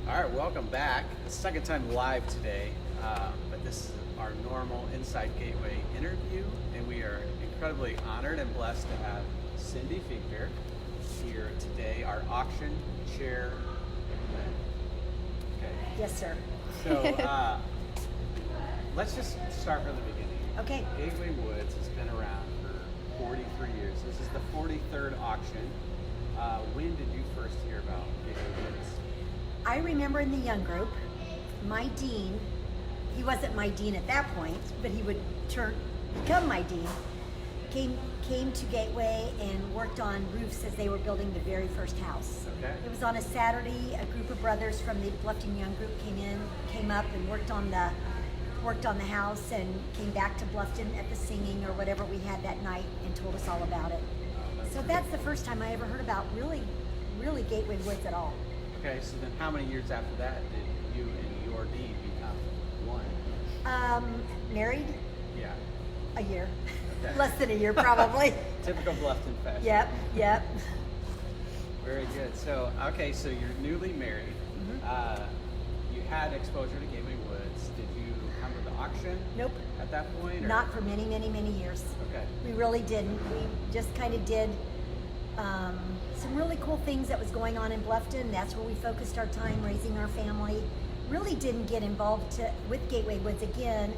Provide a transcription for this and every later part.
All right, welcome back. Second time live today, but this is our normal Inside Gateway interview, and we are incredibly honored and blessed to have Cyndee Fiecther here today, our auction chair. Okay. Yes, sir. So let's just start from the beginning. Okay. Gateway Woods has been around for 43 years. This is the 43rd auction. When did you first hear about Gateway Woods? I remember in the young group, my dean, he wasn't my dean at that point, but he would become my dean, came to Gateway and worked on roofs as they were building the very first house. Okay. It was on a Saturday. A group of brothers from the Bluffton Young Group came up and worked on the house and came back to Bluffton at the singing or whatever we had that night and told us all about it. So that's the first time I ever heard about really Gateway Woods at all. Okay, so then how many years after that did you and your dean become one? Married Yeah. a year, Okay. less than a year probably. Typical Bluffton fashion. Yep. Very good. So, okay, so you're newly married. You had exposure to Gateway Woods. Did you come to the auction Nope, at that point? Or? not for many years. Okay. We really didn't. We just kind of did some really cool things that was going on in Bluffton. That's where we focused our time raising our family. Really didn't get involved with Gateway Woods again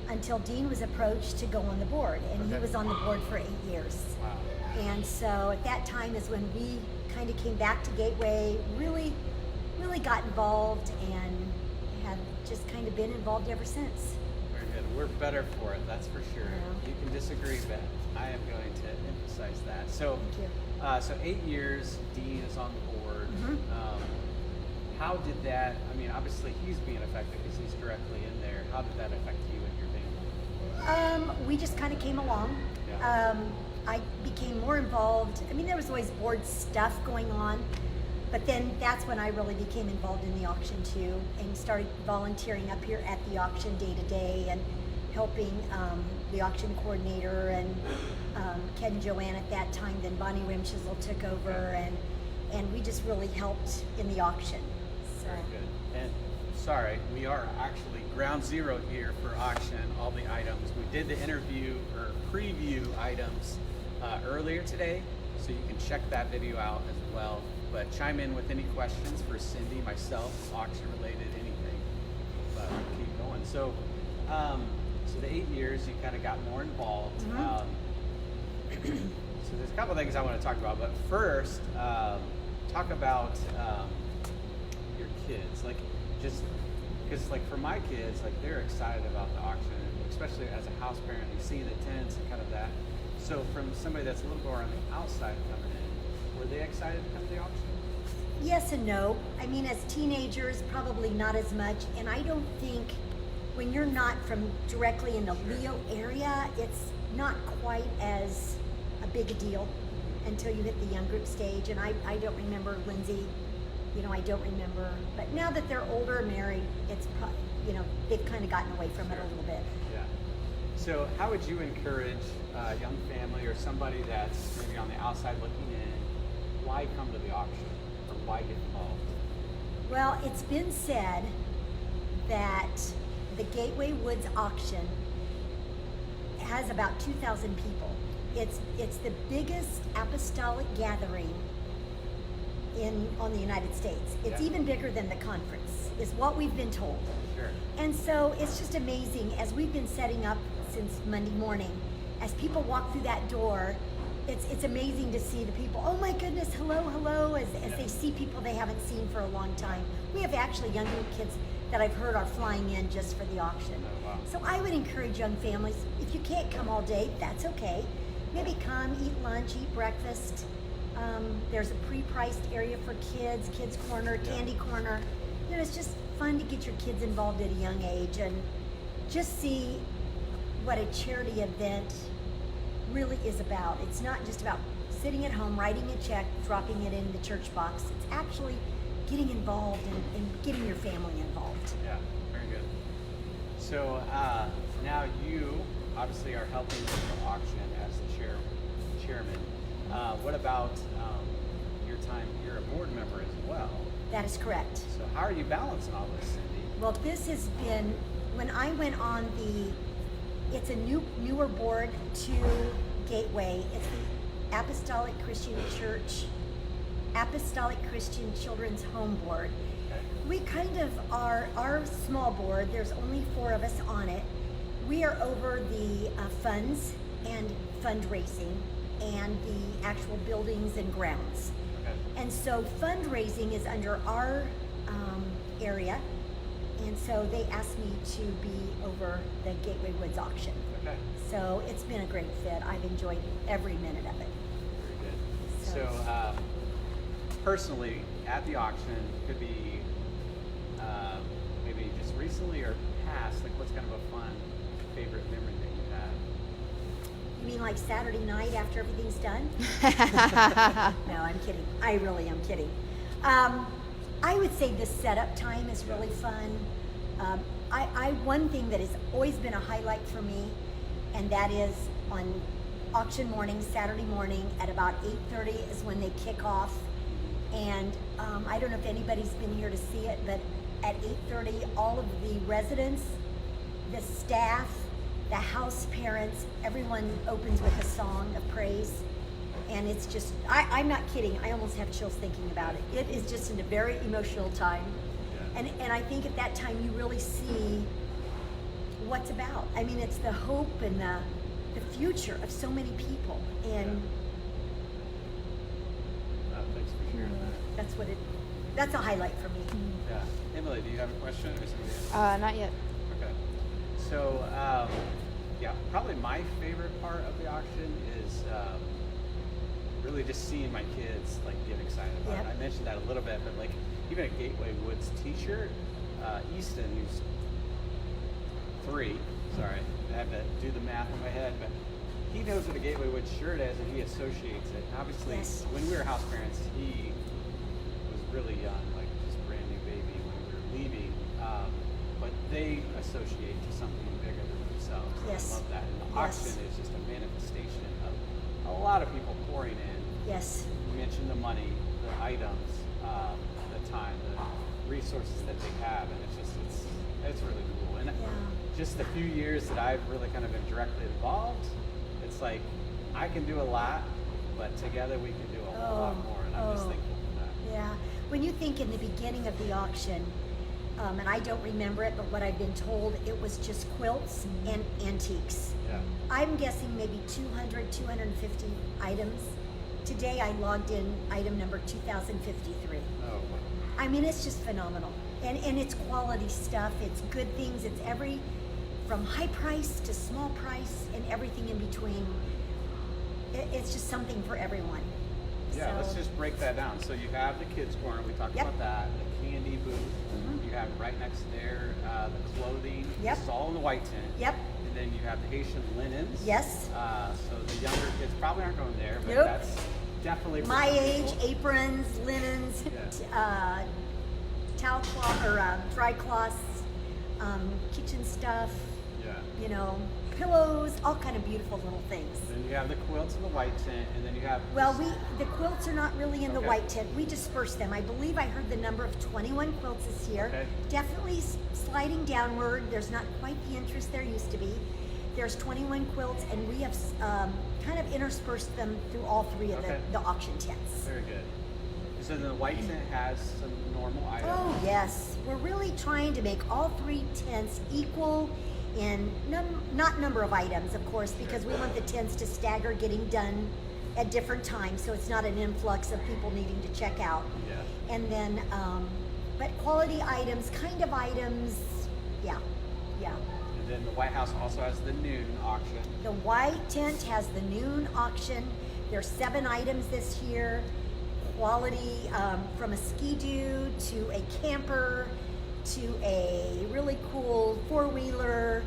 until Dean was approached to go on the board, and he Okay. was on the board for 8 years. Wow. And so at that time is when we kind of came back to Gateway, really got involved, and have just kind of been involved ever since. Very good. We're better for it, that's for sure. Yeah. You can disagree, but I am going to emphasize that. So, Thank you. so 8 years, Dean is on the board. Mhm. How did that, I mean, obviously he's being affected because he's directly in there. How did that affect you and your family? We just kind of came along. Yeah. I became more involved. I mean, there was always board stuff going on, but then that's when I really became involved in the auction too, and started volunteering up here at the auction day to day and helping the auction coordinator and Ken and Joanne at that time. Then Bonnie Rimchisel took over, and we just really helped in the auction. So. Very good. And sorry, we are actually ground zero here for auction, all the items. We did the interview or preview items earlier today, so you can check that video out as well. But chime in with any questions for Cyndee, myself, auction related, anything. But keep going. So, so the 8 years, you kind of got more involved. So there's a couple things I want to talk about, but first, talk about your kids. Like, just because, like, for my kids, like, they're excited about the auction, especially as a house parent. You see the tents and kind of that. So, from somebody that's a little more on the outside coming in, were they excited to come to the auction? Yes and no. I mean, as teenagers, probably not as much. And I don't think when you're not from directly in the Leo area, it's not quite as a big a deal until you hit the young group stage. And I don't remember Lindsay, I don't remember. But now that they're older, married, it's, they've kind of gotten away from it a little bit. Yeah. So how would you encourage a young family or somebody that's maybe on the outside looking in, why come to the auction or why get involved? Well, it's been said that the Gateway Woods auction has about 2,000 people. It's the biggest apostolic gathering on the United States. It's even bigger than the conference, is what we've been told. Sure. And so it's just amazing, as we've been setting up since Monday morning, as people walk through that door, it's amazing to see the people, oh my goodness, hello, as they see people they haven't seen for a long time. We have actually young kids that I've heard are flying in just for the auction. Oh, wow. So I would encourage young families, if you can't come all day, that's okay. Maybe come, eat lunch, eat breakfast. There's a pre-priced area for kids corner, candy corner. It's just fun to get your kids involved at a young age and just see what a charity event really is about. It's not just about sitting at home, writing a check, dropping it in the church box. It's actually getting involved and getting your family involved. Yeah, very good. So now you obviously are helping with the auction as the chairman. What about your time? You're a board member as well. That is correct. So how are you balancing all this, Cyndee? Well, this has been, when I went on it's a newer board to Gateway. It's the Apostolic Christian Church, Apostolic Christian Children's Home Board. Okay. We kind of are, our small board, there's only 4 of us on it. We are over the funds and fundraising and the actual buildings and grounds. Okay. And so fundraising is under our area, and so they asked me to be over the Gateway Woods auction. Okay. So it's been a great fit. I've enjoyed every minute of it. Very good. So, personally, at the auction, could be maybe just recently or past, like what's kind of a fun favorite memory that you have? You mean like Saturday night after everything's done? No, I'm kidding. I really am kidding. I would say the setup time is really fun. One thing that has always been a highlight for me, and that is on auction morning, Saturday morning at about 8:30 is when they kick off. And I don't know if anybody's been here to see it, but at 8:30, all of the residents, the staff, the house parents, everyone opens with a song of praise. And it's just, I'm not kidding, I almost have chills thinking about it. It is just a very emotional time. Yeah. And I think at that time you really see what's about. I mean, it's the hope and the future of so many people. And Thanks for sharing that. that's a highlight for me. Yeah. Emily, do you have a question or somebody else? Not yet. Okay. So, yeah, probably my favorite part of the auction is really just seeing my kids like get excited about Yep. it. I mentioned that a little bit, but like even a Gateway Woods t-shirt, Easton, who's 3, sorry, I have to do the math in my head, but he knows what a Gateway Woods shirt is and he associates it. Obviously, Yes. when we were house parents, he was really young, like just brand new baby when we were leaving, but they associate to something bigger than themselves. Yes. I love that. And the Yes. auction is just a manifestation of a lot of people pouring in. Yes. You mentioned the money, the items, the time, the resources that they have, and it's really cool. And just the few years that I've really kind of been directly involved, it's like I can do a lot, but together we can do a whole lot more, and I'm just thankful for that. Yeah. When you think in the beginning of the auction, and I don't remember it, but what I've been told, it was just quilts and antiques. Yeah. I'm guessing maybe 200, 250 items. Today I logged in item number 2053. Oh, wow. I mean, it's just phenomenal. And it's quality stuff. It's good things. It's from high price to small price and everything in between. It's just something for everyone. Yeah, So- let's just break that down. So you have the kids corner, we talked Yep. about that, the candy booth. You have right next there the clothing. Yep. This is all in the white tent. Yep. And then you have the Haitian linens. Yes. So the younger kids probably aren't going there, but Nope. that's definitely for My some age, people. aprons, linens, Yeah. towel cloth or dry cloths, kitchen stuff, Yeah. Pillows, all kind of beautiful little things. Then you have the quilts in the white tent, and then you have. Well, the quilts are not really in the Okay. white tent. We disperse them. I believe I heard the number of 21 quilts this year. Okay. Definitely sliding downward. There's not quite the interest there used to be. There's 21 quilts, and we have kind of interspersed them through all 3 of Okay. the auction tents. Very good. So then the white tent has some normal items. Oh, yes. We're really trying to make all 3 tents equal in not number of items, of course, because we want the tents to stagger getting done at different times, so it's not an influx of people needing to check out. Yeah. And then, but quality items, kind of items, yeah. And then the White House also has the noon auction. The white tent has the noon auction. There's 7 items this year. Quality from a ski-doo to a camper to a really cool 4-wheeler,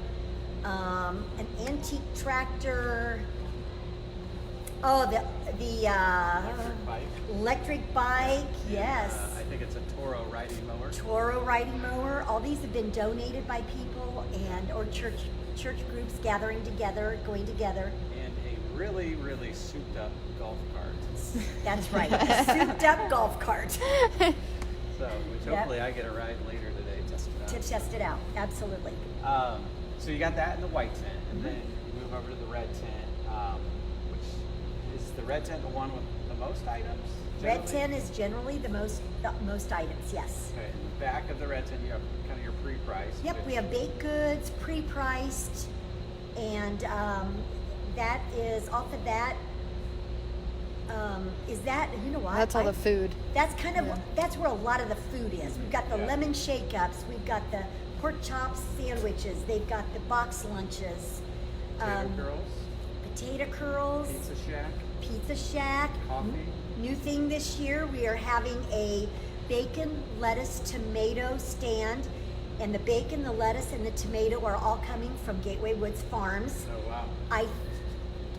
an antique tractor. Oh, the Electric bike. electric bike, yes. I think it's a Toro riding mower. Toro riding mower. All these have been donated by people or church groups gathering together, going together. And a really, really souped up golf cart. That's right, a souped up golf cart. So so, which Yep. hopefully I get a ride later today, test it out. To test it out, absolutely. So you got that in the white tent, and Mhm. then you move over to the red tent, which is the red tent the one with the most items? Red generally? tent is generally the most items, yes. Okay, in the back of the red tent, you have kind of your pre-priced. Yep, which- we have baked goods, pre-priced, and that is off of that. Is that, you know what? That's all the food. That's kind of, Yeah. that's where a lot of the food is. We've got the Yeah. lemon shake-ups, we've got the pork chops sandwiches, they've got the box lunches, Potato curls, potato curls, Pizza Shack, Pizza Shack. coffee. New thing this year, we are having a bacon, lettuce, tomato stand. And the bacon, the lettuce, and the tomato are all coming from Gateway Woods Farms. Oh wow.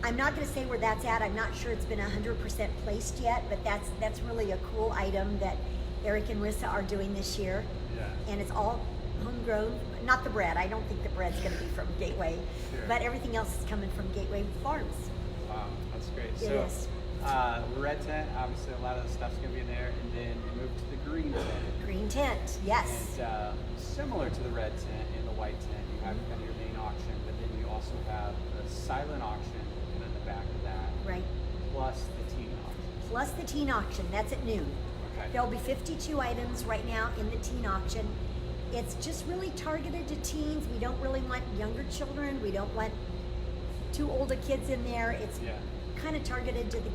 I'm not going to say where that's at. I'm not sure it's been 100% placed yet, but that's really a cool item that Eric and Rissa are doing this year. Yeah. And it's all homegrown. Not the bread. I don't think the bread's going to be from Gateway, Sure. but everything else is coming from Gateway Farms. Wow, that's great. It So, is. red tent, obviously a lot of the stuff's gonna be in there, and then you move to the green tent. Green tent, yes. And similar to the red tent and the white tent, you have kind of your main auction, but then you also have a silent auction in the back of that, Right. plus the teen auction. Plus the teen auction. That's at noon. Okay. There'll be 52 items right now in the teen auction. It's just really targeted to teens. We don't really want younger children. We don't want too older kids in there. It's Yeah. kind of targeted to the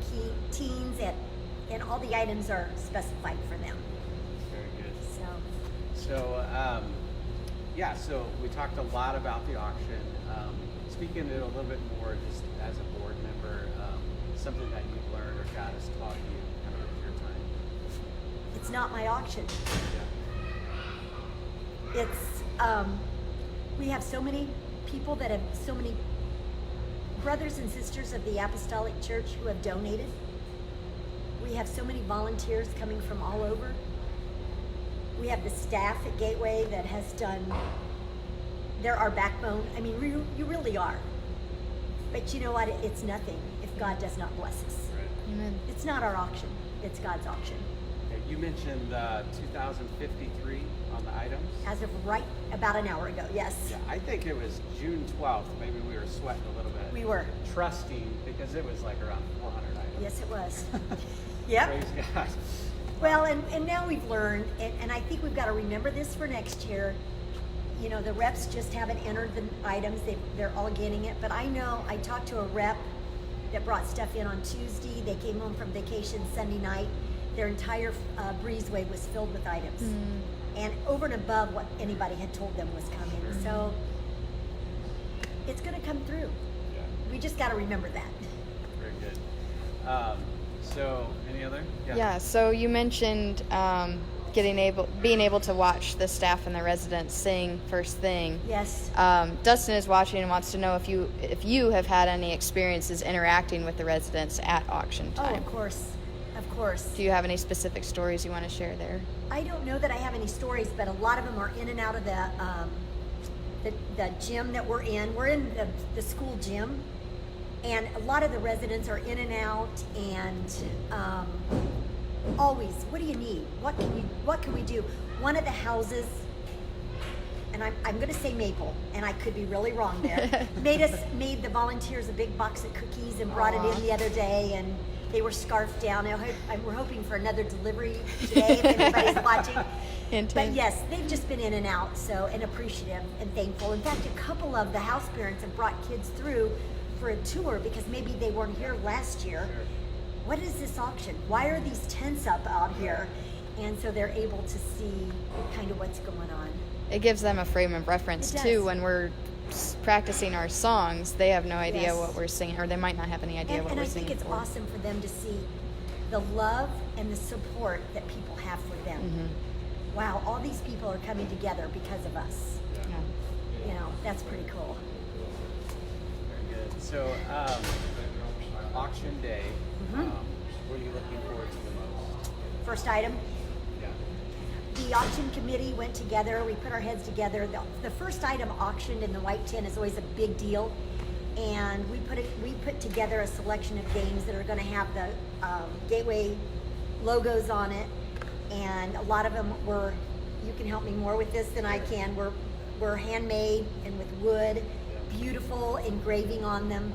teens, and all the items are specified for them. Very good. So, So, yeah, so we talked a lot about the auction. Speaking to it a little bit more just as a board member, something that you've learned or God has taught you kind of with your time. it's not my auction. Yeah. It's we have so many people that have so many brothers and sisters of the Apostolic Church who have donated. We have so many volunteers coming from all over. We have the staff at Gateway that has done, they're our backbone. I mean, you really are. But you know what? It's nothing if God does not bless us. Right. Amen. It's not our auction, it's God's auction. Okay, you mentioned 2,053 on the items. As of right about an hour ago, yes. Yeah, I think it was June 12th. Maybe we were sweating a little bit. We were. Trusting because it was like around 400 items. Yes, it was. Yep. Praise God. Well, and now we've learned, and I think we've got to remember this for next year. You know, the reps just haven't entered the items. They're all getting it. But I know, I talked to a rep that brought stuff in on Tuesday. They came home from vacation Sunday night. Their entire breezeway was filled with items. And over and above what anybody had told them was coming. Sure. So it's going to come through. Yeah, We just got to remember that. very good. So, any other? Yeah. So you mentioned being able to watch the staff and the residents sing first thing. Yes. Dustin is watching and wants to know if you have had any experiences interacting with the residents at auction Oh, time. of course. Of course. Do you have any specific stories you want to share there? I don't know that I have any stories, but a lot of them are in and out of the gym that we're in. We're in the school gym, and a lot of the residents are in and out, and always, what do you need? What can we do? One of the houses, and I'm going to say Maple, and I could be really wrong there, made the volunteers a big box of cookies and brought it in the other day, and they were scarfed down. We're hoping for another delivery today if anybody's watching. Hint, But hint. yes, they've just been in and out, and appreciative and thankful. In fact, a couple of the house parents have brought kids through for a tour because maybe they weren't here last year. Sure. What is this auction? Why are these tents up out here? And so they're able to see kind of what's going on. It gives them a frame of reference It does. too when we're practicing our songs. They have no idea Yes. what we're singing, or they might not have any idea what And we're I think singing it's for. awesome for them to see the love and the support that people have for them. Mm-hmm. Wow, all these people are coming together because of us. Yeah. You know, that's pretty cool. Very good. So, auction day. Mhm. What are you looking forward to the most? First item, Yeah. the auction committee went together. We put our heads together. The first item auctioned in the white tin is always a big deal, and we put together a selection of games that are going to have the Gateway logos on it, and a lot of them were, you can help me more with this than I can, were handmade and with wood, beautiful engraving on them.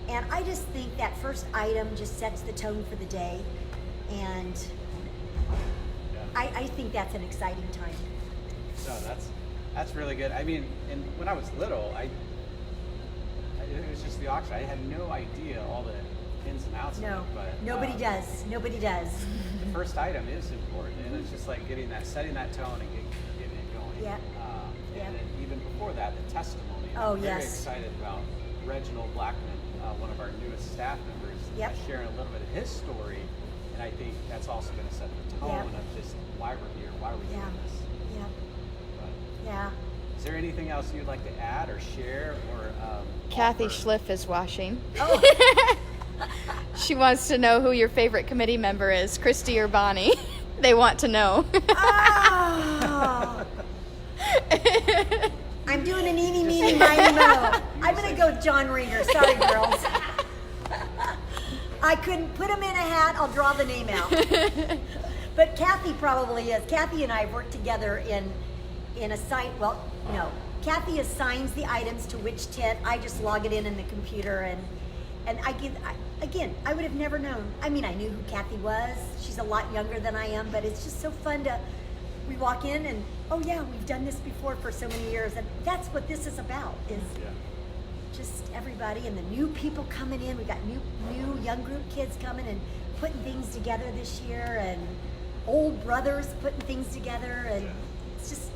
And I just think that first item just sets the tone for the day, and I think that's an exciting time. No, that's really good. I mean, and when I was little, it was just the auction. I had no idea all the ins and outs of it. But nobody does. Nobody does. The first item is important, and it's just like setting that tone and getting it going. Yeah. And then even before that, the testimony. Oh, I'm very yes. excited about Reginald Blackman, one of our newest staff members, sharing a little bit of his story, and I think that's also going to set the tone of just why we're here, why we're doing this. Yeah. But, Yeah. is there anything else you'd like to add or share or Kathy offer? Schliff is watching. Oh. She wants to know who your favorite committee member is, Christy or Bonnie. They want to know. Oh. I'm doing an eeny, meeny, miny, mo. I'm going to go with John Ringer. Sorry, girls. I couldn't put him in a hat. I'll draw the name out. But Kathy probably is. Kathy and I have worked together in a site. Well, no. Kathy assigns the items to which tent. I just log it in the computer, and I would have never known. I mean, I knew who Kathy was. She's a lot younger than I am, but it's just so fun we walk in and, oh yeah, we've done this before for so many years, and that's what this is about, is just everybody and the new people coming in. We've got new young group kids coming and putting things together this year, and old brothers putting things together, and it's just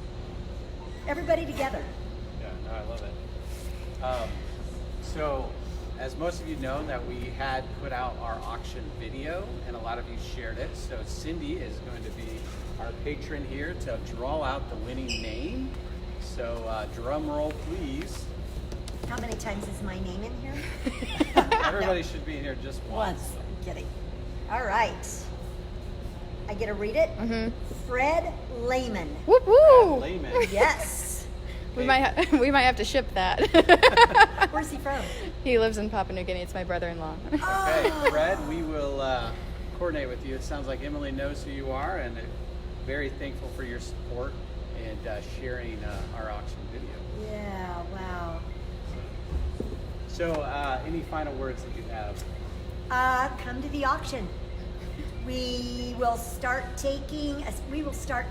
everybody together. Yeah, no, I love it. So, as most of you know, that we had put out our auction video, and a lot of you shared it. So Cyndee is going to be our patron here to draw out the winning name. So drum roll, please. How many times is my name in here? Everybody should be in here just once. I'm kidding. All right. I get to read it? Mm-hmm. Fred Lehman. Whoop woo! Layman. Yes. We might have to ship that. Where's he from? He lives in Papua New Guinea. It's my brother-in-law. Okay, Fred, we will coordinate with you. It sounds like Emily knows who you are, and very thankful for your support and sharing our auction video. Yeah, wow. So, any final words that you have? Come to the auction. We will start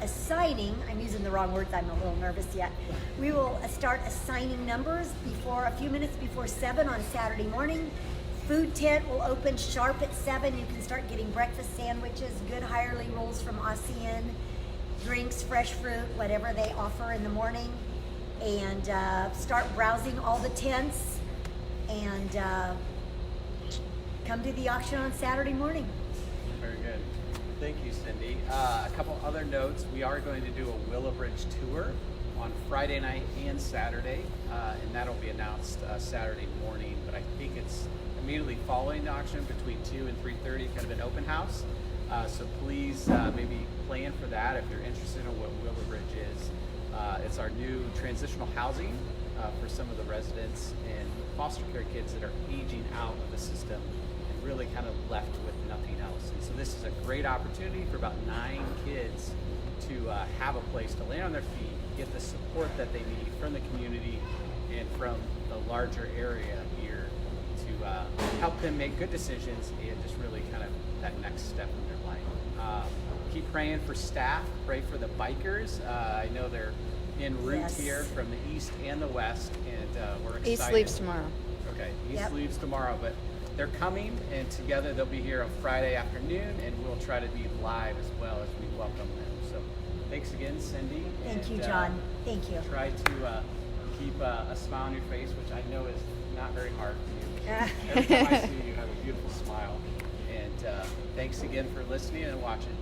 assigning, I'm using the wrong words, I'm a little nervous yet. We will start assigning numbers a few minutes before 7 on Saturday morning. Food tent will open sharp at 7. You can start getting breakfast sandwiches, good Hirely rolls from ASEAN, drinks, fresh fruit, whatever they offer in the morning. And start browsing all the tents, and come to the auction on Saturday morning. Very good. Thank you, Cyndee. A couple other notes. We are going to do a Willowbridge tour on Friday night and Saturday, and that'll be announced Saturday morning, but I think it's immediately following the auction between 2 and 3:30, kind of an open house. So please maybe plan for that if you're interested in what Willowbridge is. It's our new transitional housing for some of the residents and foster care kids that are aging out of the system and really kind of left with nothing else. And so this is a great opportunity for about 9 kids to have a place to land on their feet, get the support that they need from the community and from the larger area here to help them make good decisions and just really kind of that next step in their life. Keep praying for staff, pray for the bikers. I know they're en route here from the east and the west, and we're excited. East leaves tomorrow. Okay, East leaves tomorrow, but they're coming, and together they'll be here on Friday afternoon, and we'll try to be live as well as we welcome them. So thanks again, Cyndee. Thank you, John. Thank you. Try to keep a smile on your face, which I know is not very hard for you. Every time I see you, you have a beautiful smile. And thanks again for listening and watching.